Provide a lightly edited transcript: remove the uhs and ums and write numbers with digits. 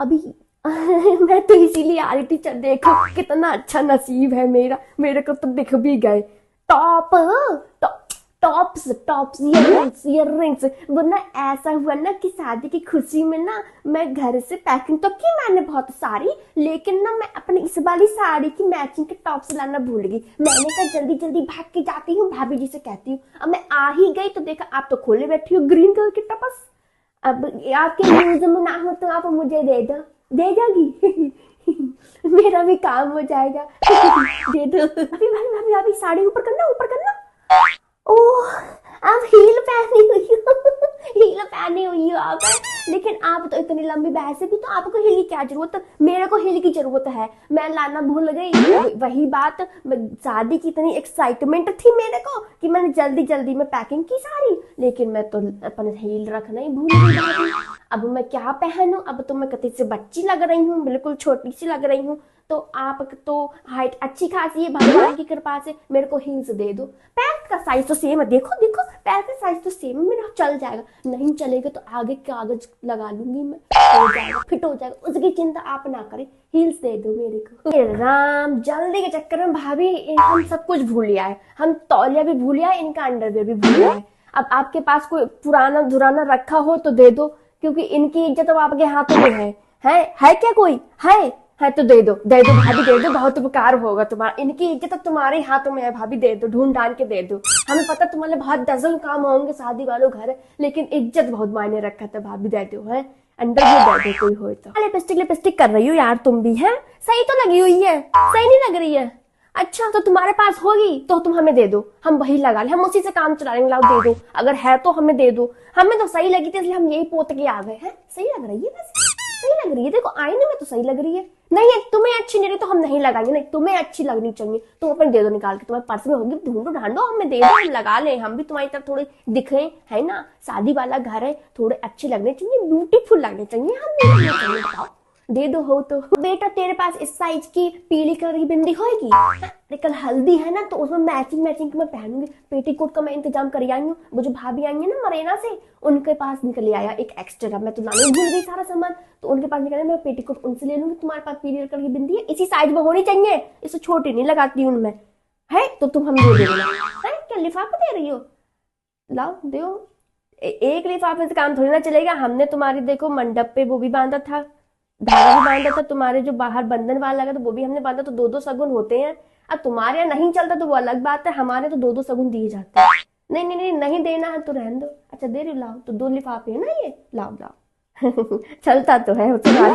अभी मैं तो इसीलिए आ रही थी। चल देखो कितना अच्छा नसीब है मेरा, मेरे को तो दिख भी गए top. Tops tops earrings earrings. वो ना ऐसा हुआ ना कि शादी की खुशी में ना मैं घर से पैकिंग तो की मैंने बहुत सारी, लेकिन ना मैं अपनी इस वाली साड़ी की मैचिंग के टॉप्स लाना भूल गई। मैंने कहा जल्दी जल्दी भाग के जाती हूँ, भाभी जी से कहती हूँ। अब मैं आ ही गई तो देखा आप तो खोले बैठी हो ग्रीन कलर के टॉप्स। अब आपके यूज में ना हो तो आप मुझे दे दो, दे दोगी? मेरा भी काम हो जाएगा। दे दो अभी भाभी, भाभी भाभी साड़ी ऊपर करना, ऊपर करना। ओह आप हील पहनी हुई हो। हील पहनी हुई हो आप, लेकिन आप तो इतनी लंबी वैसे भी तो आपको हील की क्या जरूरत है, मेरे को हील की जरूरत है। मैं लाना भूल गई। वही बात, शादी की इतनी एक्साइटमेंट थी मेरे को कि मैंने जल्दी जल्दी में पैकिंग की सारी, लेकिन मैं तो अपन हील रखना ही भूल गई। अब मैं क्या पहनूं? अब तो मैं कति से बच्ची लग रही हूँ, बिल्कुल छोटी सी लग रही हूँ। तो आप तो हाइट अच्छी खासी है भगवान की कृपा से, मेरे को हील्स दे दो। पैर का साइज तो सेम है, देखो देखो पैर का साइज तो सेम है, मेरा चल जाएगा। नहीं चलेगा तो आगे कागज लगा लूंगी मैं, हो जाएगा, फिट हो जाएगा, उसकी चिंता आप ना करें। हील्स दे दो मेरे को। हे राम, जल्दी के चक्कर में भाभी हम सब कुछ भूल लिया है। हम तौलिया भी भूल लिया है, इनका अंडरवेयर भी भूल लिया है। अब आपके पास कोई पुराना धुराना रखा हो तो दे दो, क्योंकि इनकी इज्जत तो आपके हाथों में है क्या कोई है तो दे दो, दे दो भाभी, दे दो, बहुत उपकार होगा तुम्हारा। इनकी इज्जत तो तुम्हारे हाथों में है भाभी, दे दो, ढूंढ ढांड के दे दो। हमें पता तुम्हारे बहुत डजन काम होंगे शादी वालों घर, लेकिन इज्जत बहुत मायने रखा था भाभी, दे दो है। अंदर भी दे दो कोई हो तो। लिपस्टिक लिपस्टिक कर रही हो यार तुम भी, है सही तो लगी हुई है, सही नहीं लग रही है? अच्छा तो तुम्हारे पास होगी तो तुम हमें दे दो, हम वही लगा ले, हम उसी से काम चला लेंगे। लाओ दे दो, अगर है तो हमें दे दो। हमें तो सही लगी थी इसलिए हम यही पोत के आ गए हैं। सही लग रही है वैसे, सही लग रही है, देखो आईने में तो सही लग रही है। नहीं है तुम्हें अच्छी नहीं रही तो हम नहीं लगाएंगे। नहीं तुम्हें अच्छी लगनी चाहिए, तुम अपने दे दो निकाल के, तुम्हारे पर्स में होगी, ढूंढो ढांडो, हमें दे दो, हम लगा ले, हम भी तुम्हारी तरफ थोड़े दिखे है ना। शादी वाला घर है, थोड़े अच्छे लगने चाहिए, ब्यूटीफुल लगने चाहिए, हम नहीं लगने चाहिए। बताओ दे दो हो तो। बेटा तेरे पास इस साइज की पीली कलर की बिंदी होगी? अरे कल हल्दी है ना, तो उसमें मैचिंग मैचिंग मैं पहनूंगी। पेटीकोट का मैं इंतजाम कर आई हूँ, वो जो भाभी आई है ना मरेना से, उनके पास निकल आया एक एक्स्ट्रा। मैं तो लाने भूल गई सारा सामान, तो उनके पास निकला, मैं पेटीकोट उनसे ले लूंगी। तुम्हारे पास पीली कलर की बिंदी है, इसी साइज में होनी चाहिए, इससे छोटी नहीं लगाती हूँ मैं, है तो तुम हम दे देना है। क्या लिफाफा दे रही हो? लाओ दो। एक लिफाफे से काम थोड़ी ना चलेगा। हमने तुम्हारी देखो मंडप पे वो भी बांधा था, धागा भी बांधा था, तुम्हारे जो बाहर बंधन वाला लगा तो वो भी हमने बांधा, तो दो दो शगुन होते हैं। अब तुम्हारे यहाँ नहीं चलता तो वो अलग बात है, हमारे तो दो दो शगुन दिए जाते हैं। नहीं नहीं नहीं नहीं देना है तो रहने दो। अच्छा दे रही हो, लाओ तो दो लिफाफे है ना ये, लाओ लाओ। चलता तो है तुम्हारे